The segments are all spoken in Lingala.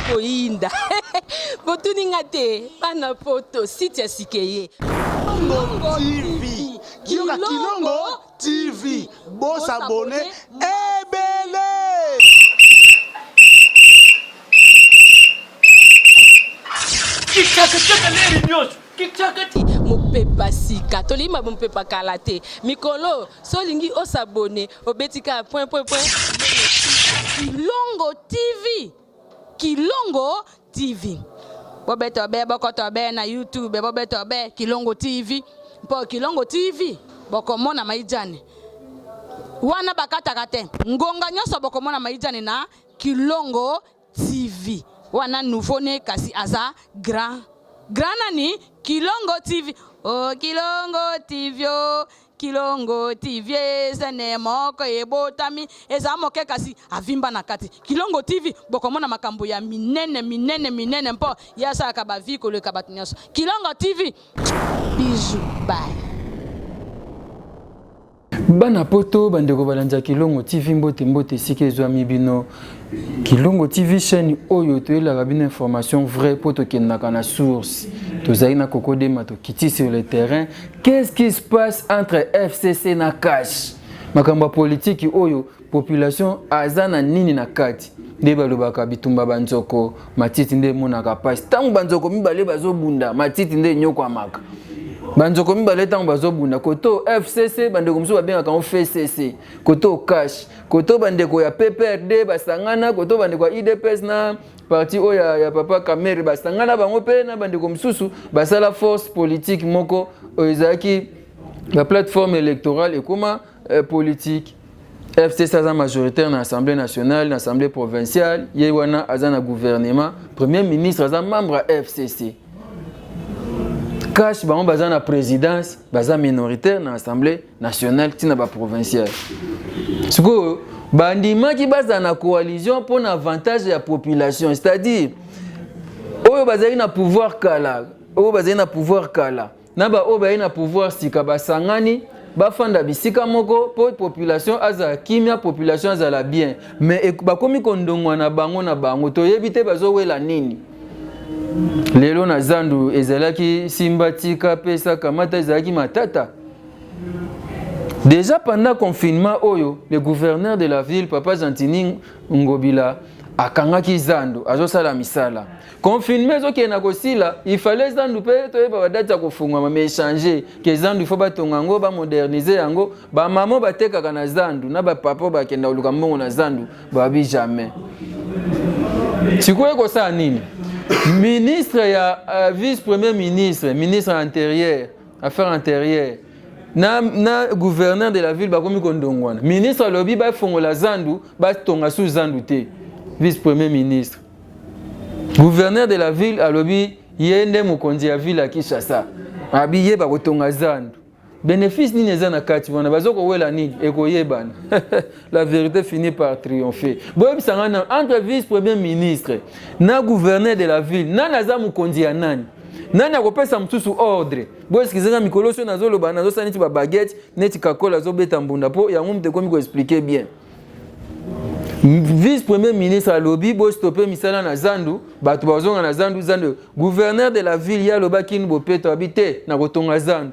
koinda. Botuninga te, bana poto, site ya sikeye. Kilongo TV. Kilongo TV. Boss abonné, ebele. Kichaka leri nyos. Kichaka Mopepa sika, tolima mopepa kalate. Mikolo, solingi osabone, obetika point. Kilongo TV. Kilongo TV. Bobeto be bokoto be na YouTube, bobeto be Kilongo TV. Po Kilongo TV, bokomona maijane. Wana bakata kate. Ngonga nyoso bokomona maijane na Kilongo TV. Wana nouveau-né kasi aza grand nani Kilongo TV. Oh Kilongo TV oh. Kilongo TV zene moko ebotami eza moke kasi avimba na kati. Kilongo TV bokomona makambo ya minene mpo yasa akabavi ko le kabatunyaso. Kilongo TV bisous bye. Bana poto bandeko balanja Kilongo TV mbote sike zwami bino. Kilongo TV chaîne oyo toyela bino information vraie poto kenaka na source. Tozali na kokode mato kiti sur le terrain. Qu'est-ce qui se passe entre FCC na cash? Makamba politique oyo population azana nini na kati. Nde balobaka bitumba banzoko matiti nde monaka pasi. Tangu banzoko mibale bazobunda matiti nde nyoko amaka. Banzoko mibale tangu bazobunda koto FCC bandeko mso babengaka ngo FCC koto cash koto bandeko ya PPRD basangana koto bandeko ya IDPS na parti oya ya papa Kamere basangana bango pe na bandeko msusu basala force politique moko ezaki la plateforme électorale ekoma politique. FCC aza majoritaire na Assemblée nationale, na Assemblée provinciale, ye wana aza na gouvernement, premier ministre aza membre ya FCC. Cash bango baza na présidence, baza minoritaire na Assemblée nationale tina ba provinciale. Siko bandima ki baza na coalition pour un avantage ya population, c'est-à-dire oyo bazali na pouvoir kala, oyo bazali na pouvoir kala. Na ba oyo bazali na pouvoir sika basangani bafanda bisika moko po population aza kimia population aza la bien. Mais bakomi kondongwa na bango toyebi te bazowela nini. Lelo na zandu ezalaki simbatika pesa kamata ezalaki matata. Déjà pendant le confinement oyo, le gouverneur de la ville Papa Jantini Ngobila akangaki zandu azosala misala. Confinement zoki na kosila, il fallait zandu pe toyeba badata kofungwa mais changer que zandu faut batonga ngo ba moderniser yango ba mamo batekaka na zandu na ba papa bakenda oluka mbongo na zandu babi jamais. Sikoye ko sa nini? Ministre ya vice-premier ministre, ministre intérieur, affaires intérieures, na gouverneur de la ville bakomi kondongwana. Ministre lobi ba fongola zandu, ba tonga sous zandu te. Vice-premier ministre. Gouverneur de la ville alobi yende mokonzi ya ville akishasa. Abi ye ba kotonga zandu. Bénéfice ni neza na kati wana bazoko wela nini ekoyebana. La vérité finit par triompher. Boyebi sangana entre vice-premier ministre na gouverneur de la ville na naza mokonzi ya nani. Nani akopesa mtusu ordre. Boyebi skizanga mikolo so nazoloba nazosa neti ba baguette neti kakola zobeta mbunda po yango mte komi ko expliquer bien. Vice-premier ministre a lobby bo stopper misala na zandu bato bazonga na zandu gouverneur de la ville ya lobaki ni bopeto habité na kotonga zandu.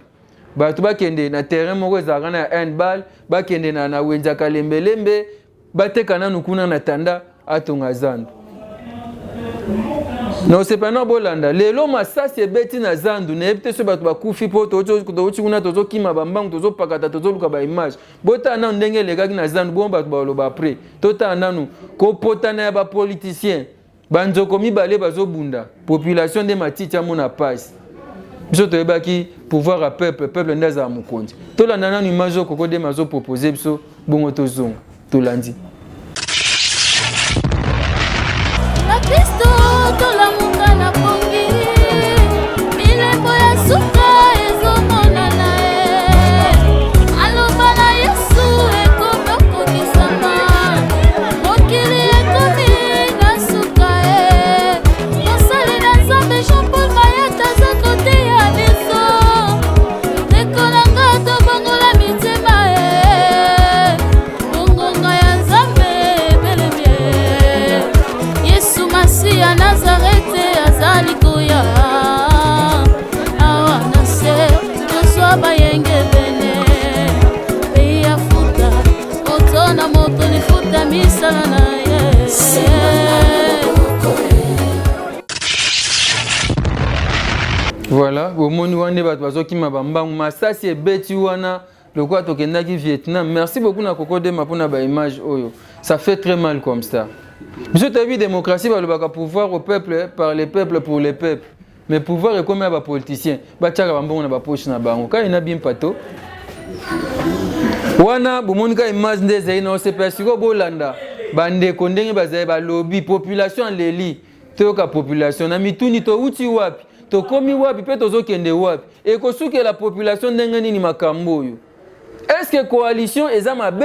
Bato bakende na terrain moko ezalaka na handball bakende na wenza kalembelembe bateka nanu kuna na tanda atonga zandu. Na osepana bolanda lelo masasi ebeti na zandu na ebite so bato bakufi po tozo kuna tozo kima bambangu tozo pakata tozo luka ba image bota na ndenge legaki na zandu bon bato baloba après tota nanu ko potana ya ba politicien banzoko mibale bazobunda population de matiti amona passe. Biso toyebaki pouvoir à peuple ndaza mukonzi tolanda nanu image okoko de mazo proposer biso bongo tozonga tolandi na Kristo tolamuka na pongi milembo ya suka ezomonana aloba na Yesu ekomi okokisama mokili ekomi na suka mosali na Nzambe Jean-Paul Mayata aza koteya biso lekolanga tobongola mitema bongonga ya Nzambe belemie Yesu Masiya Voilà, bomoni wana bato bazokima bambangu masasi ebeti wana lokwa tokendaki Vietnam. Merci beaucoup na Kokodema pour na ba image oyo. Ça fait très mal comme ça. Biso tabi démocratie balobaka pouvoir au peuple par les peuples pour les peuples. Mais pouvoir est comme un politicien. Bachaka bambongo na ba poche na bango. Ka ina bien pato. Wana bomoni ka image ndeze ina OCPS ko bolanda. Bande kondenge bazaye ba lobby population leli. Toka population na mituni to uti wapi. To komi wapi pe tozokende wapi. Et ko suke la population ndenge nini makambo yo. Est-ce que coalition eza mabe?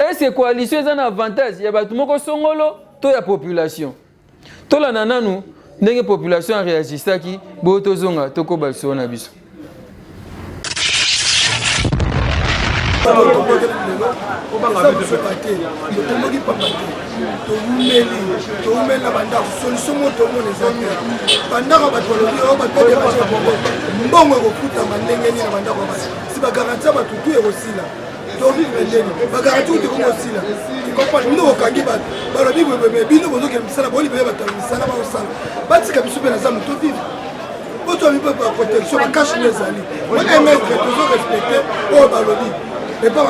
Est-ce que coalition eza na avantage ya bato moko songolo to ya population? To la nananu ndenge population réagissaki bo tozonga toko balso na biso. Mais pas à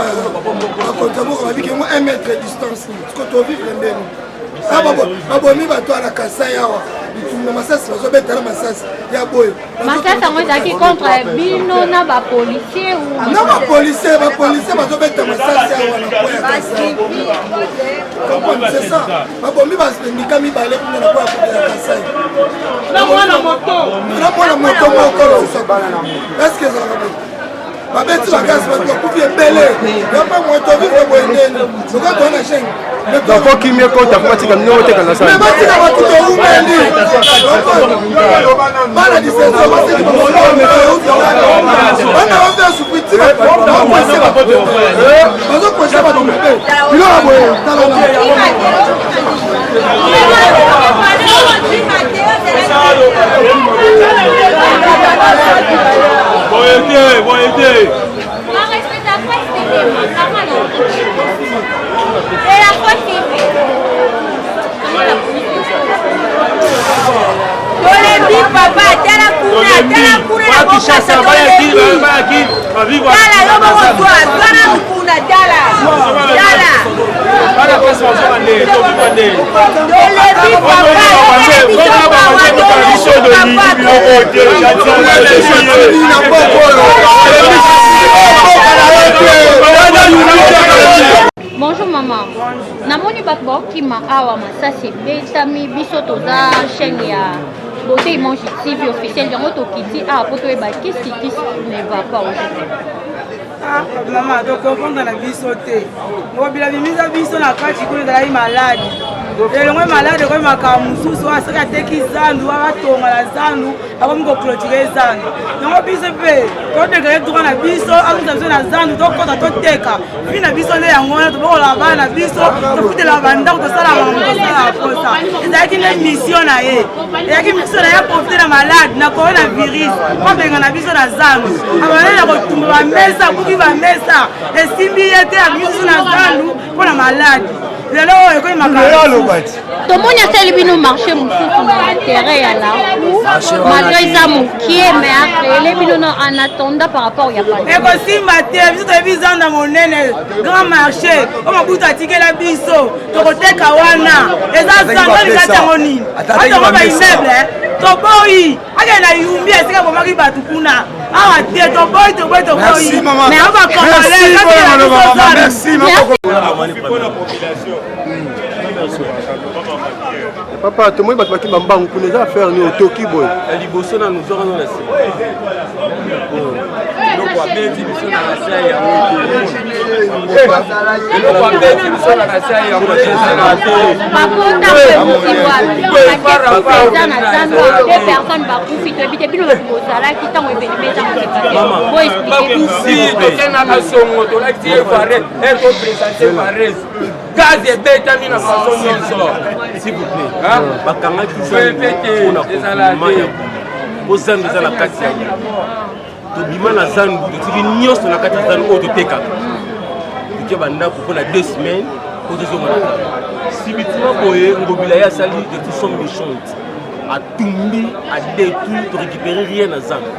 Contambo, on a vu qu'il y a 1 mètre de distance. Ce qu'on trouve vivre l'endemain. Ah, bon, bah, toi, la Kassaya, tu m'as massas, tu vas mettre la massas. Il y a boy. Massas, on est contre Bino, na ba policier ou. Non, ma policier, va mettre la massas, c'est ça. Ma bon, il va se faire mi balai pour la poire pour la Kassaya. La moto, est-ce que ça va? Babeti bagasi bakufi ebele yamba moto vivre boyendeni soka tona chaîne donc kimie kota kumatika mino oteka na sana mais batika batuto umeli bana disenso basiki bana bafya supiti bakwese bazokwesa bato mpe biloko boye talana Bon aider. Et la fois TV. Tolebi papa, tala kuna na Kishasa bayaki, aviva. Tala lobo kwa, tala kuna tala. Para pesa wazobande, tobande. Tolebi Bonjour maman. Namoni bato kima awa masasi betami biso toza chaîne ya Beauté Image TV officiel yango tokiti awa po toyeba qu'est-ce qui ne va pas aujourd'hui. Ah maman to comprendre na biso te. Ngobila bimiza biso na kati kuna ezalaki malade. Elongwe malade kwa makamu mususu asaka ateki zandu abatonga la zandu akomi koclôturer zandu. Yango biso pe todekele droit na biso akuza biso na zandu tokota toteka. Fi na biso nde yango wana tobokola bana na biso tofutela bandako tosala makambo tosala posa. Ezalaki nde mission na ye. Ezalaki mission na ye profiter na malade na coronavirus. Babenga na biso na zandu. Abanene na kotumba bamesa kuki bamesa esimbi ye te abimisu na zandu mpo na malade. Lelo oyo ekoyi makambo. Tomoni asali bino marché mosusu na intérêt ya la roue malgré eza mokie mais akrele bino en attendant par rapport ya pandémie. Ekosimba te biso toyebi zanda monene grand marché o mabutu atikela biso tokoteka wana eza zanda likati yango nini atongo baimmeuble toboyi akende na yumbi esika bomaki bato kuna awa te toboyi mais ao bacongolais papa tomoni bato bakimba mbangu kuna eza affaire ni otoki boye liboso na nuzora no na sima eloko abeti biso na nasi ya yango eloko abeti biso na nasi ya yango bakota mpe mokiwa eza na zando de personnes bakufi toyebi te bino bato bozalaki ntango evenime eza kosepate po explike tokendaka songo tolakisi ye pare ekopresente pares gaz ebetami na façon nyonso s'il vous plaît bakangaki zandu po zandu eza na kati ya tobima na zandu totiki nyonso na kati ya zandu oyo totekaka totie bandako mpo na 2 semaines po tozomona sibitima boye ngobila ye asali de tout son méchante atumbi adétruit to récupérer rien na zando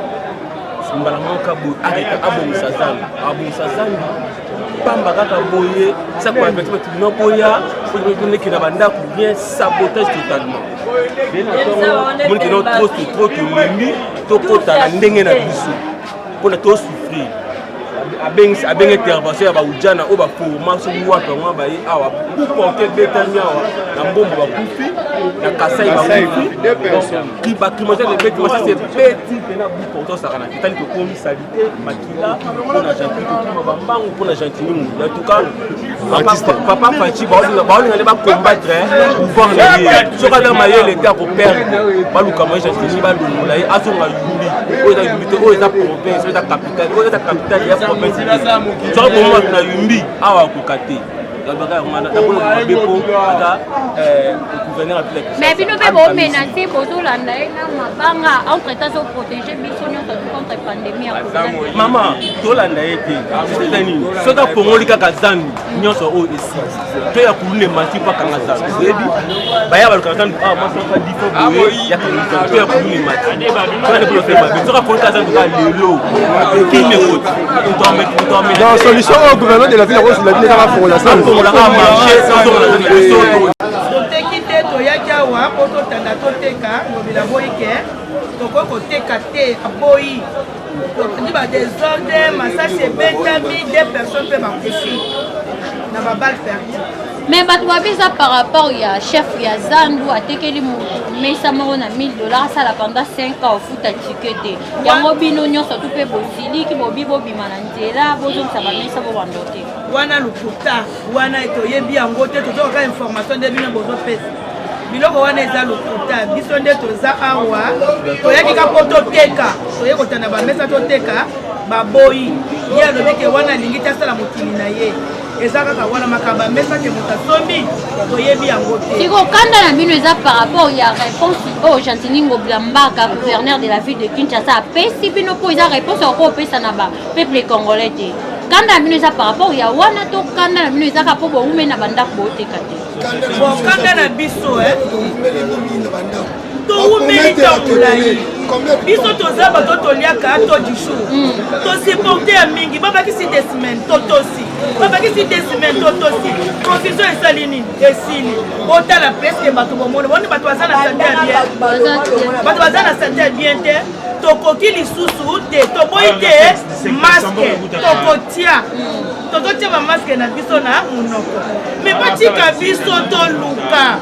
mbala moko arrêta abongisa zando pamba kaka boye ça quoi avec tout non boya pour donner qui na banda pour bien sabotage totalement mon qui non trop mimi to kota na ndenge na biso pour to souffrir abeng intervention ya baujana o ba formation wapi ngwa ba yi awa pour que betania na mbombo ba kufi na kasai ba kufi qui ba kimotele de beti ça c'est beti pena bu pour ça kana kitali to komi salité makila pour na gentil to ba mbangu pour na gentil en tout cas papa Fachi ba on ba combattre pouvoir les so ka dans maillot l'état pour perdre ba luka mo gentil ba lumula yi azonga yumbi o da yumbi o da province o da capitale ya province so ko mo na yumbi awa ko kate mais bino pe bo menacer bozolanda na mabanga entre-temps so protéger biso nyonso contre pandémie ya covid. Maman tolanda ete c'est nini soka pongoli kaka zandu nyonso o esi to ya kulune mati pa kanga zandu bebi baya ba kanga zandu moi ça pas difo boye ya kanga to ya kulune mati to ya ko faire ba soka pongoli kanga zandu ka lelo qui me coûte dans solution au gouvernement de la ville rose la ville na pour la salle toteki te toyaki awa mpo totanda toteka ngobila boyi ke tokoki koteka te aboyi tokondi badésordre masasi ebetami 2 personnes mpe bakufi na babale perdu. Mais bato babeza par rapport ya chef ya zandu atekeli mesa moko na $1000 asala pendant 5 ans ofuta tike te yango bino nyonso tu mpe boziliki bobima na nzela bozongisa bamesa bo bando te wana lokuta wana toyebi yango te tozokoka information nde bino bozopesa biloko wana eza lokuta biso nde toza awa toyaki ka mpo toteka toye kotanda bamesa toteka baboyi ye alobeke wana alingi te asala mokili na ye eza kaka wana makambo amesa ke moto asombi toyebi yango te sikokanda na bino eza par rapport ya réponse oyo Gentili Ngobila Mbaka gouverneur de la ville de Kinshasa apesi bino mpo eza réponse okopesa na bapeuple congolais te kanda na bino eza par rapport ya wana to kanda na bino ezaka mpo boume na bandako booteka te bon kanda na biso toumeli ta molai biso toza bato toliaka to du jour tosupporte ya mingi babakisi des semaines totosi babakisi des semaines totosi confusion esali nini esili otala presque bato bomoni boni bato baza na santé ya bien bato baza na santé ya bien te tokoki lisusu te toboyi te masque tokotia tozotia bamaske na biso na monoko me batika biso toluka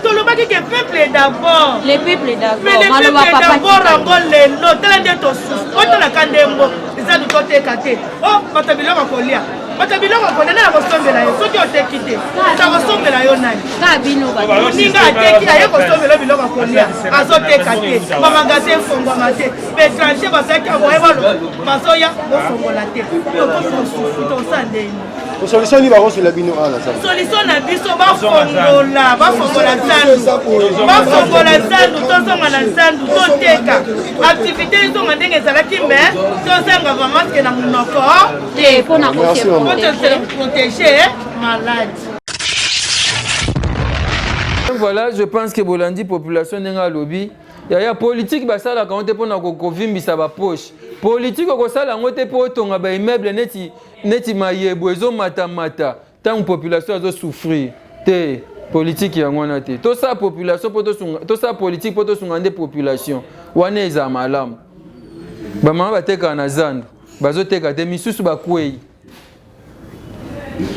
tolobaki ke peuple d'abord le peuple d'abord mais le peuple d'abord yango lelo tala nde tosusu otalaka ndembo eza toteka te o bato biloko kolia bato biloko kolia nde na kosombela yo soki oteki te eza kosombela yo nani moninga ateki aye kosombela biloko kolia azoteka te bamagasin efongwama te baétranger bazalaki akoyeba bazoya ofongola te tokosusu tosa ndeni solution ni barosi la bino ala ça solution na biso bafongola zandu tozonga na zandu toteka activité ezonga ndenge ezalaki me tozanga bamaske na monoko te mpona protéger malade. Voilà, je pense que Bolandi population n'est lobby. Il y a politique basala quand on te pona ko kovimbisa ba poche. Politique ko sala ngote po tonga ba immeuble neti mayebo ezo mata tant population azo souffrir. Te politique yango na te. To sa population poto sunga, to sa politique poto sunga nde population. Wana eza malamu. Ba mama bateka na zandu. Bazo teka te misusu ba kwei.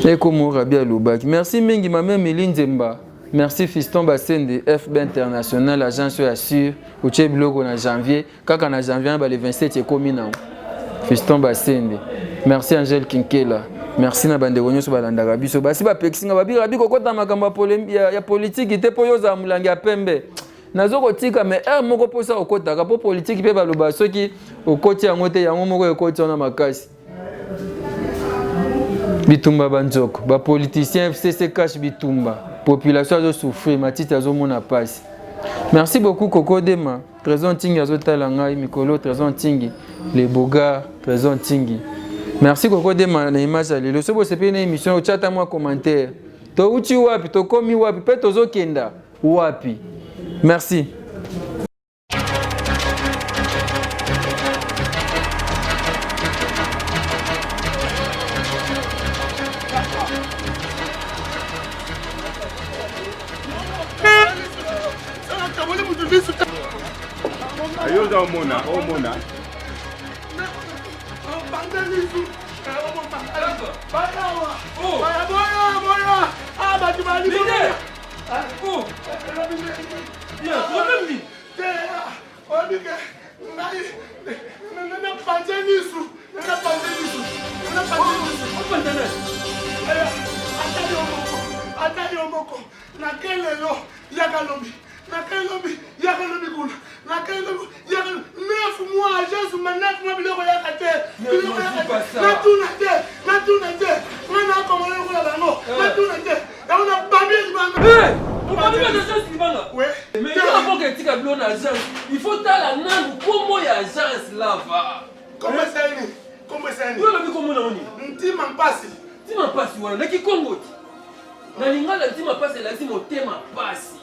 Eko mora bien lobaki. Merci mingi mama Melinzemba. Merci Fiston Bassende, FB International, agence assure, au Tchebiloko en janvier, quand en janvier, le 27 est commis. Fiston Bassende. Merci Angèle Kinkela. Merci na bande gonyo so balanda rabiso. Basi ba pexinga babi rabi kokota makamba ya politique ite po yoza mulangi ya pembe. Nazo kotika mais moko posa okota ka po politique pe baloba soki okoti yango te yango moko ekoti na makasi. Bitumba banzoko, ba politicien FCC cache bitumba. Population a souffert, Matite a mona passe. Merci beaucoup Coco Dema, Trésor Tingi a Zotalangai, Mikolo, Trésor Tingi, les Bogards, Trésor Tingi. Merci Coco Dema, l'image à l'île. Le sobo c'est une émission, au chat à moi commentaire. To uchi wapi, to komi wapi, pe tozo kenda wapi. Merci. Ayoza omona. Il faut la nane comment y agence là va. Comment c'est? Comment wana na Kikongo ti. Na lingala ti mapasi lazima otema pasi.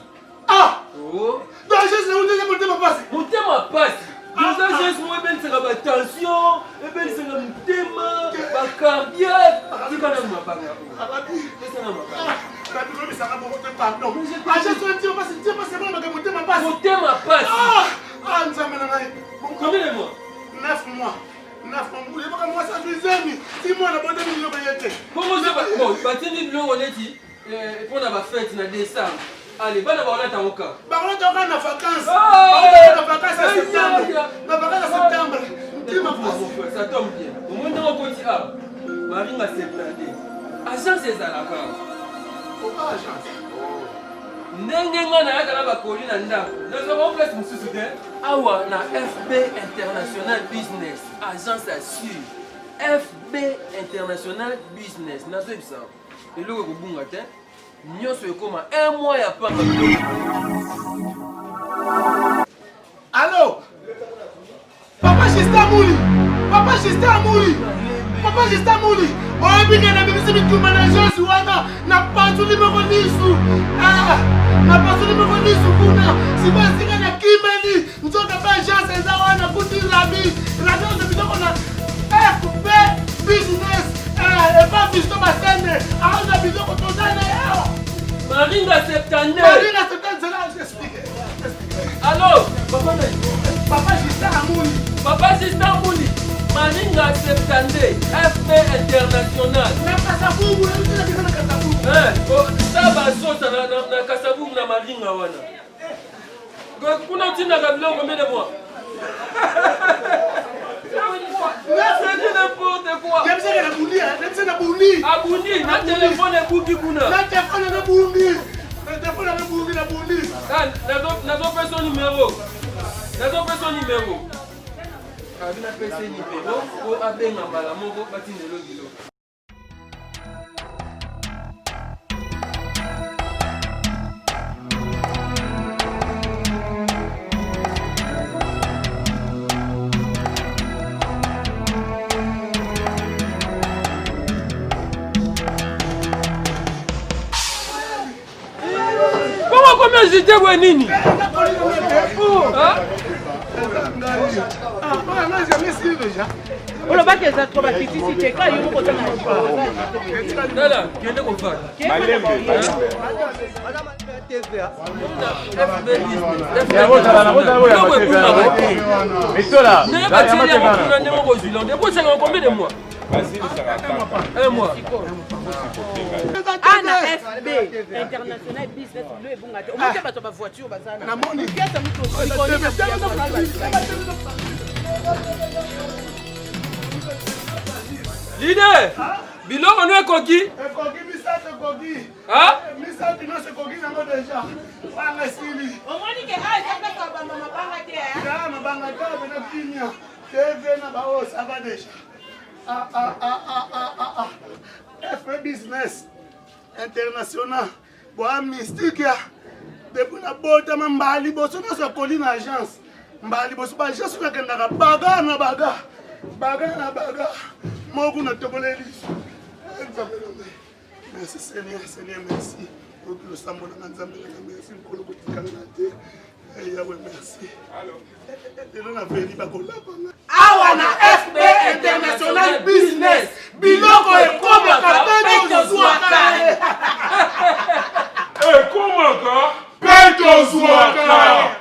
Ah! Oh. Donc je sais où tu me passer. Motema pasi. Nous agence moi ben c'est la tension, et ben c'est le motema, ba cardiaque, ti kana mabanga. C'est na mabanga. Pardon. Motema pasi. Ah, nzambe na ngai. Combien de mois? 9 mois. 9 mois. Moi ça faisait 6 mois na bonne million payé. Comment ça va? Bon, batini bilo oneti pour na ba fête na décembre. Allez, bana ba ona taoka. Ba ona taoka na vacances. Na vacances à septembre. Na vacances à septembre. Ça tombe bien. Au moins dans côté A. Maringa septembre. Agence ezalaka. Pourquoi agence? Ndenge ngana yakala bakoli na ndako. Nazo place mususu te. Awa na FB International Business. Agence assure. FB International Business. Nazo ebisa. Eloko kobunga te. Nyonso ekoma 1 mois ya pamba. Allô? Papa Chistamouli. Oh, bien na bibisi bituma na agence wana na pasu limoko lisu. Na pasu limoko lisu kuna. Sibasinga na kimeli. Nzoka ba agence eza wana kuti labi. L'agence bitoko na FB Business. Et pas bisto basene. Aza bitoko tozana yao. Maringa septembre. C'est là, j'explique. Allô? Papa Chistamouli. Maringa septembre. FB International. Na Kasavubu, na Kasavubu. Ça va sauter na Kasavubu na Maringa wana. Kuna tina kabilo combien de mois? C'est n'importe quoi. J'aime ça Bundi. Abundi, na téléphone ebuki kuna. Na téléphone na Bundi. Nazo fait son numéro. Abina pese numéro ko abenga mbala moko batindelo bilo. Comment j'étais ouais nini? On va que ça trouve petit si tu quand il faut qu'on Dala, kende ko fa. Combien de mois? Un mois. Ah, na FB International Business Bleu et Bungate. On monte pas ta voiture bazana. Na moni. Leader, biloko no ekoki. Ekoki misate koki. Hein? Misate no se koki nango déjà. Wanga sili. Omoni ke ça peut pas ba mabanga te hein. Ya mabanga ta bena kinya. TV na ba o ça va déjà. FB Business International. Boa mystique ya. Depuis na bota mbali boso na so koli na agence. Mbali boso ba agence na kenda baga na baga. Baga. Mogu na toboleli. Merci Seigneur, merci. Pour le sambo na nzambe na merci pour le botika na te. Yahweh merci. Allô. Na veli ba kolapa. Awa na FB International Business. Biloko ekoma kapeto zwaka. Ekoma ka peto zwaka.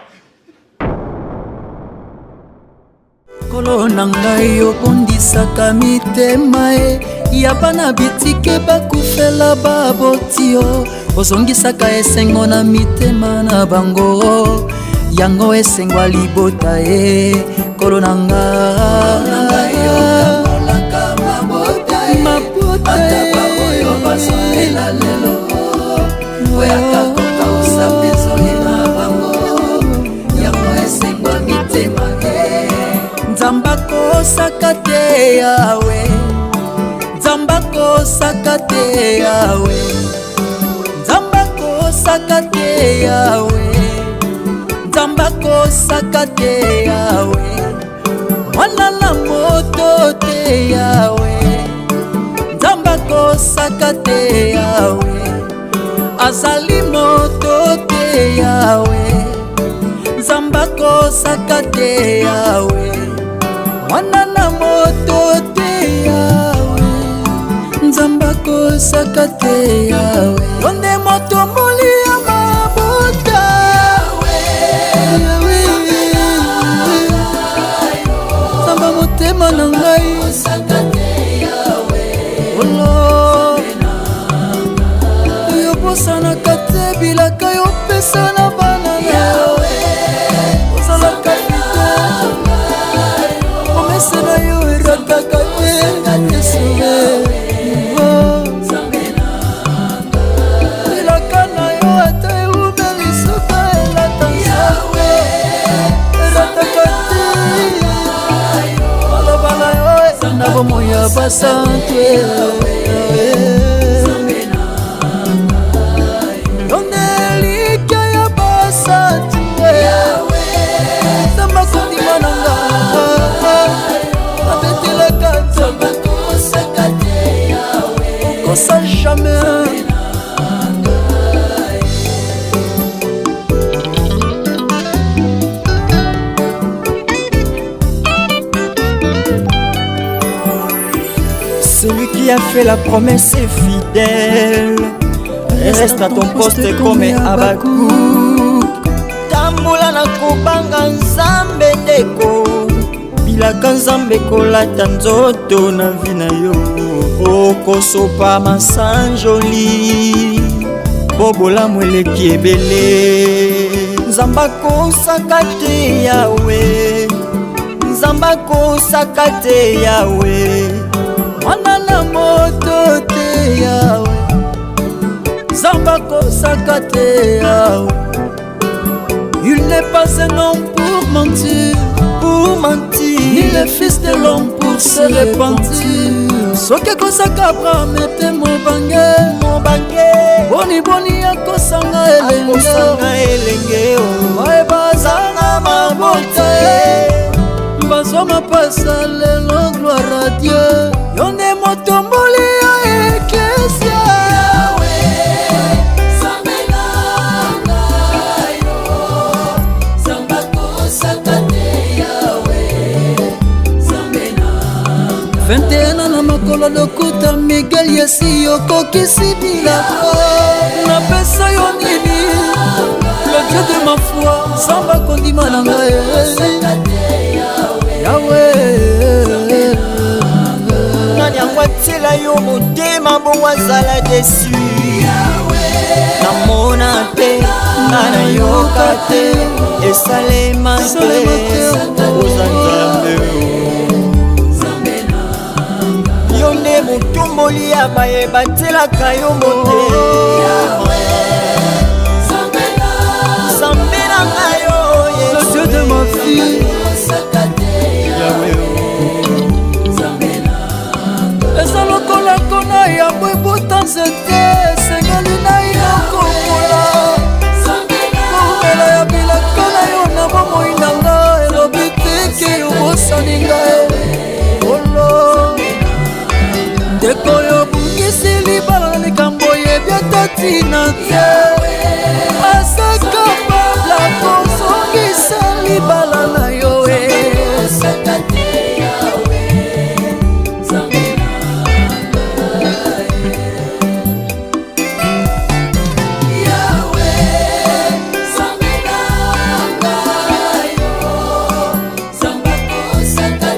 Kolo na ngai obondisaka mitema ya bana bitike bakufela babotio ozongisaka esengo na mitema na bango yango esengwa libota kolo na ngai okambolaka mabota oyo bazolela lelo oyaka kota osambezoli na bango yango esengwa mitema nzamba kosaka te yawe nzamba kosaka te yawe nzamba kosaka te yawe nzamba kosaka te yawe mwana na moto te yawe nzamba kosaka te yawe azali moto te yawe nzamba kosaka te yawe mwana na moto te yawe nzamba kosaka te yawe onde moto moli ya mabota nzamba motema na ngai oyo bosanaka te bilaka yo pesa na bana yawe ozalaka fite promese na yo erataka te esove bilaka na yo ata eumelisaka elata nzambe erataka te aloba na yo na bomoya basante ça jamais. Celui qui a fait la promesse est fidèle. Reste à ton poste comme Abakouk. Tambola na kobanga nzambe ndeko bilaka nzambe kolata nzoto na vi na yo okosopa masanjoli bobolamu eleki ebele nzamba kosaka te yawe nzamba kosaka te yawe mwana na moto te yawe nzamba kosaka te yawe. Il n'est pas un homme pour mentir, ni le fils de l'homme pour se repentir. Soki kosaka Abraham ete mobange boni boni akosanga elenge oye bazanga mabota bazwa mapasa lelo gloire à Dieu yonde motomboli ya eklesia Ventena na makolo lokuta Miguel yesi yokokisi bilako napesa yo nini le Dieu de ma foi samba kondima na ngai yawe nani angwatela yo motema bongo azala desu namona te nana yoka te esalema te ozanzambe yonde motumboli ya baye batelaka yo motema zambe na ngayo le Dieu de ma vie eza lokola kona ya bwebota nzete esengeli na yo kokola komela ya bilaka na yo na bomoi na nga elobi teke yobosani ngai olo ndeko yo bungisi libala na likambo yebi atatina te asaka babla kozongisa libala na yo Saka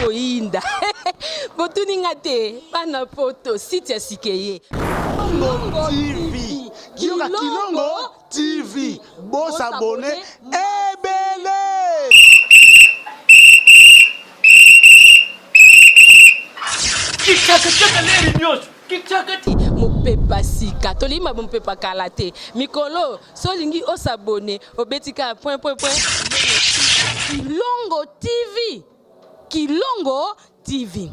koinda botuninga te bana poto site ya sikeye Kilongo TV. Kilongo TV. Boss abonné. Ebele. Kichaka leri nyosho. Kichaka mopepa sika tolima mopepa kala te mikolo solingi osabone obetika point Kilongo TV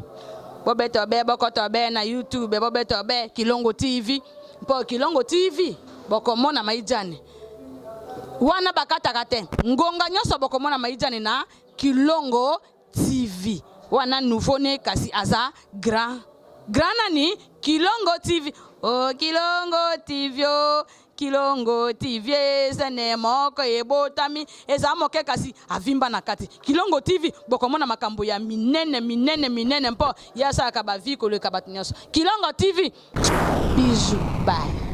bobeto be bokoto be na YouTube bobeto be Kilongo TV mpo Kilongo TV bokomona maijane wana bakataka te ngonga nyoso bokomona maijane na Kilongo TV wana nouveau ne kasi aza grand nani Kilongo TV. Oh Kilongo TV, oh Kilongo TV, sene moko ebotami eza moke kasi avimba na kati. Kilongo TV bokomona makambo ya minene mpo yasa ka ba vi ko le kabatunyaso. Kilongo TV. Bisous, bye.